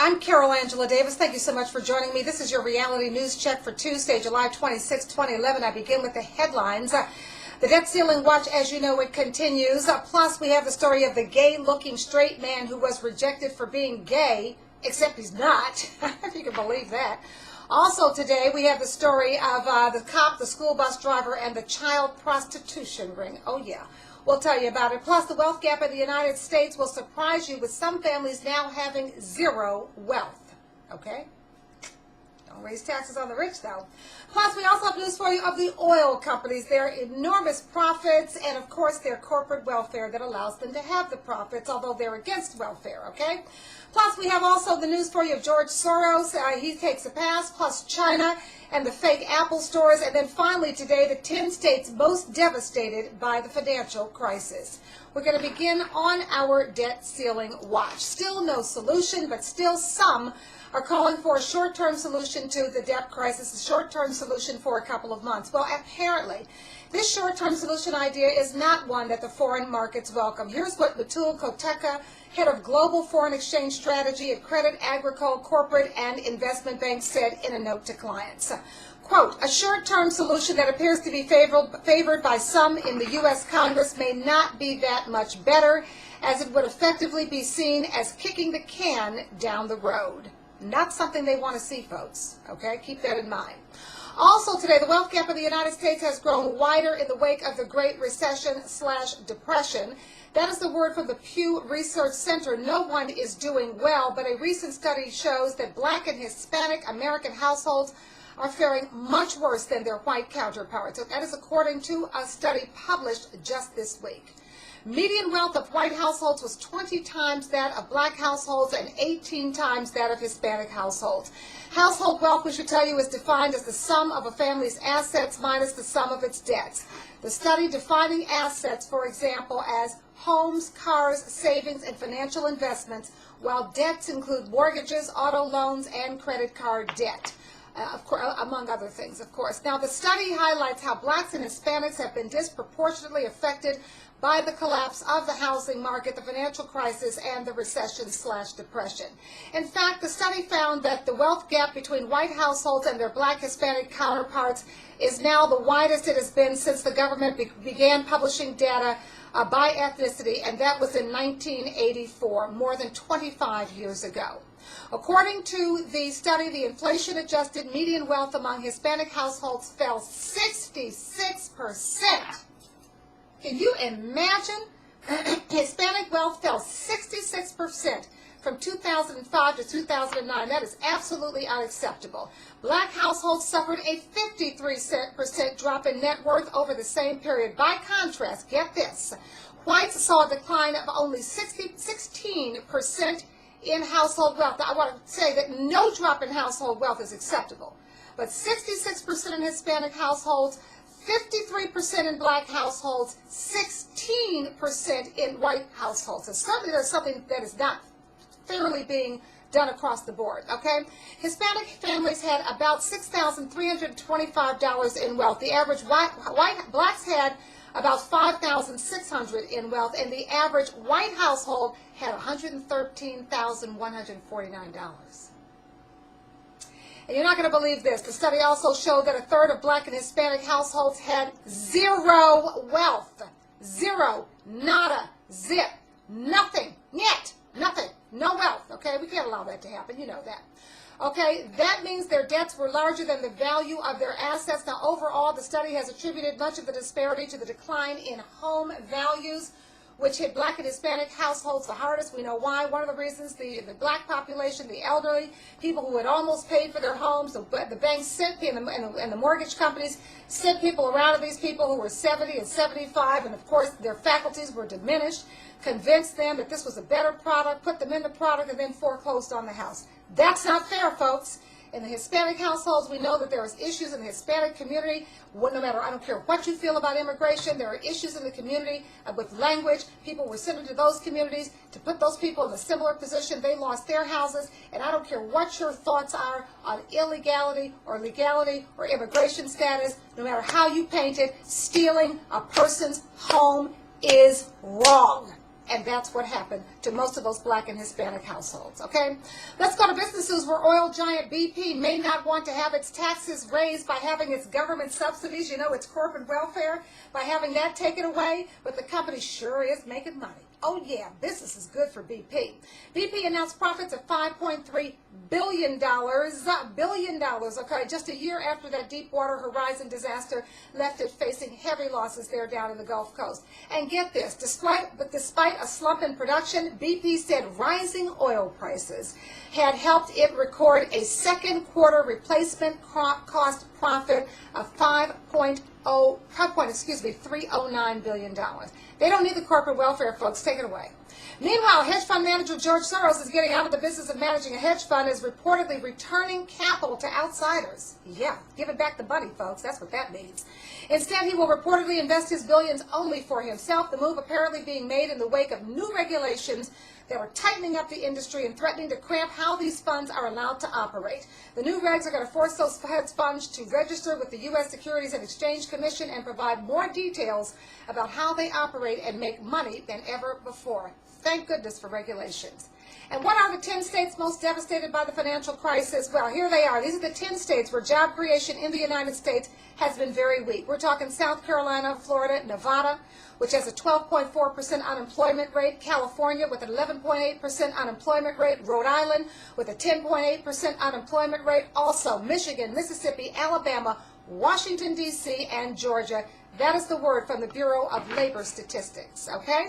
I'm Carol Angela Davis. Thank you so much for joining me. This is your reality news check for Tuesday, July 26, 2011. I begin with the headlines. The debt ceiling watch, as you know, it continues. Plus, we have the story of the gay-looking straight man who was rejected for being gay, except he's not, if you can believe that. Also today, we have the story of the cop, the school bus driver, and the child prostitution ring. Oh, yeah. We'll tell you about it. Plus, the wealth gap in the United States will surprise you with some families now having zero wealth. Okay? Don't raise taxes on the rich, though. Plus, we also have news for you of the oil companies, their enormous profits, and, of course, their corporate welfare that allows them to have the profits, although they're against welfare, okay? Plus, we have also the news for you of George Soros. He takes a pass, plus China and the fake Apple stores. And then finally today, the 10 states most devastated by the financial crisis. We're going to begin on our debt ceiling watch. Still no solution, but still some are calling for a short-term solution to the debt crisis, a short-term solution for a couple of months. Well, apparently, this short-term solution idea is not one that the foreign markets welcome. Here's what Matul Koteka, head of Global Foreign Exchange Strategy at Credit Agricole Corporate and Investment Bank, said in a note to clients. Quote, a short-term solution that appears to be favored by some in the U.S. Congress may not be that much better, as it would effectively be seen as kicking the can down the road. Not something they want to see, folks. Okay, keep that in mind. Also today, the wealth gap in the United States has grown wider in the wake of the Great Recession/Depression. That is the word from the Pew Research Center. No one is doing well, but a recent study shows that Black and Hispanic American households are faring much worse than their white counterparts. So that is according to a study published just this week. Median wealth of white households was 20 times that of Black households and 18 times that of Hispanic households. Household wealth, we should tell you, is defined as the sum of a family's assets minus the sum of its debts. The study defining assets, for example, as homes, cars, savings, and financial investments, while debts include mortgages, auto loans, and credit card debt. Among other things, of course. Now, the study highlights how Blacks and Hispanics have been disproportionately affected by the collapse of the housing market, the financial crisis, and the recession/depression. In fact, the study found that the wealth gap between white households and their Black Hispanic counterparts is now the widest it has been since the government began publishing data by ethnicity, and that was in 1984, more than 25 years ago. According to the study, the inflation-adjusted median wealth among Hispanic households fell 66%. Can you imagine? Hispanic wealth fell 66% from 2005 to 2009. That is absolutely unacceptable. Black households suffered a 53% drop in net worth over the same period. By contrast, get this, whites saw a decline of only 16% in household wealth. Now, I want to say that no drop in household wealth is acceptable, but 66% in Hispanic households, 53% in Black households, 16% in white households. So certainly there's something that is not fairly being done across the board, okay? Hispanic families had about $6,325 in wealth. The average Blacks had about $5,600 in wealth, and the average white household had $113,149. And you're not going to believe this. The study also showed that a third of Black and Hispanic households had zero wealth. Zero. Nada. Zip. Nothing. Yet. Nothing. No wealth. Okay? We can't allow that to happen. You know that. Okay? That means their debts were larger than the value of their assets. Now, overall, the study has attributed much of the disparity to the decline in home values, which hit Black and Hispanic households the hardest. We know why. One of the reasons, the Black population, the elderly, people who had almost paid for their homes, the banks sent people, and the mortgage companies sent people around to these people who were 70 and 75, and of course their faculties were diminished, convinced them that this was a better product, put them in the product, and then foreclosed on the house. That's not fair, folks. In the Hispanic households, we know that there is issues in the Hispanic community. No matter, I don't care what you feel about immigration, there are issues in the community with language. People were sent into those communities to put those people in a similar position. They lost their houses, and I don't care what your thoughts are on illegality or legality or immigration status. No matter how you paint it, stealing a person's home is wrong. And that's what happened to most of those black and Hispanic households, okay? Let's go to business news where oil giant BP may not want to have its taxes raised by having its government subsidies, you know, its corporate welfare, by having that taken away, but the company sure is making money. Oh yeah, business is good for BP. BP announced profits of $5.3 billion, okay, just a year after that Deepwater Horizon disaster left it facing heavy losses there down in the Gulf Coast. And get this, despite a slump in production, BP said rising oil prices had helped it record a second quarter replacement cost profit of $309 billion. They don't need the corporate welfare, folks. Take it away. Meanwhile, hedge fund manager George Soros is getting out of the business of managing a hedge fund, is reportedly returning capital to outsiders. Yeah, giving back the money, folks. That's what that means. Instead, he will reportedly invest his billions only for himself, the move apparently being made in the wake of new regulations that are tightening up the industry and threatening to cramp how these funds are allowed to operate. The new regs are going to force those hedge funds to register with the U.S. Securities and Exchange Commission and provide more details about how they operate and make money than ever before. Thank goodness for regulations. And what are the 10 states most devastated by the financial crisis? Well, here they are. These are the 10 states where job creation in the United States has been very weak. We're talking South Carolina, Florida, Nevada, which has a 12.4% unemployment rate, California with an 11.8% unemployment rate, Rhode Island with a 10.8% unemployment rate, also Michigan, Mississippi, Alabama, Washington, D.C., and Georgia. That is the word from the Bureau of Labor Statistics, okay?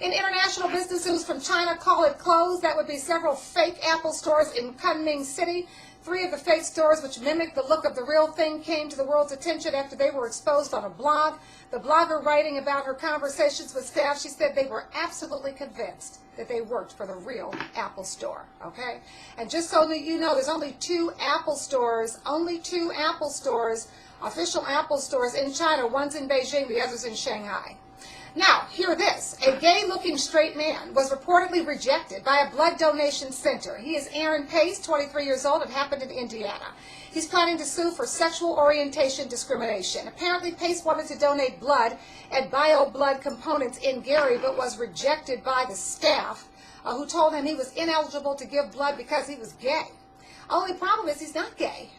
In international business news from China, call it closed. That would be several fake Apple stores in Kunming City. 3 of the fake stores, which mimic the look of the real thing, came to the world's attention after they were exposed on a blog. The blogger, writing about her conversations with staff, she said they were absolutely convinced that they worked for the real Apple store, okay? And just so that you know, there's only 2 Apple stores, official Apple stores in China. One's in Beijing, the other's in Shanghai. Now, hear this. A gay-looking straight man was reportedly rejected by a blood donation center. He is Aaron Pace, 23 years old. It happened in Indiana. He's planning to sue for sexual orientation discrimination. Apparently, Pace wanted to donate blood and bio-blood components in Gary, but was rejected by the staff, who told him he was ineligible to give blood because he was gay. Only problem is he's not gay.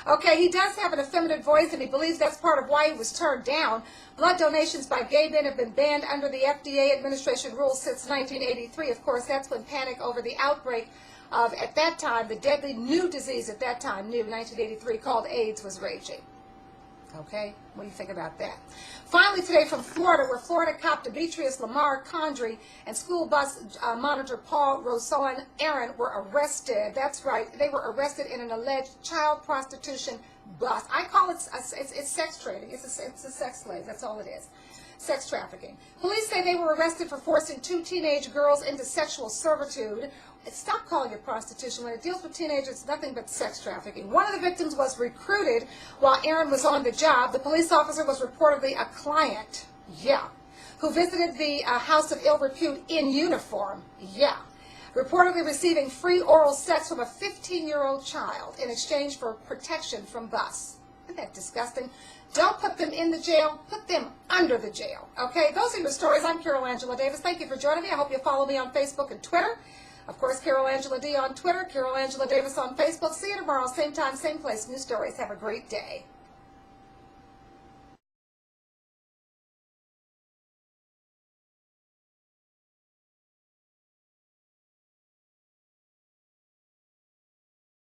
Okay, he does have an effeminate voice, and he believes that's part of why he was turned down. Blood donations by gay men have been banned under the FDA administration rules since 1983. Of course, that's when panic over the outbreak of, at that time, the deadly new disease at that time, 1983, called AIDS, was raging. Okay, what do you think about that? Finally today from Florida, where Florida cop Demetrius Lamar Condry and school bus monitor Paul Rosoan Aaron were arrested. That's right, they were arrested in an alleged child prostitution bust. I call it, it's sex trading. It's a sex slave, that's all it is. Sex trafficking. Police say they were arrested for forcing 2 teenage girls into sexual servitude. Stop calling it prostitution. When it deals with teenagers, it's nothing but sex trafficking. One of the victims was recruited while Aaron was on the job. The police officer was reportedly a client, who visited the house of ill repute in uniform, reportedly receiving free oral sex from a 15-year-old child in exchange for protection from bus. Isn't that disgusting? Don't put them in the jail, put them under the jail. Okay, those are your stories. I'm Carol Angela Davis. Thank you for joining me. I hope you'll follow me on Facebook and Twitter. Of course, Carol Angela D on Twitter, Carol Angela Davis on Facebook. See you tomorrow, same time, same place. New stories. Have a great day.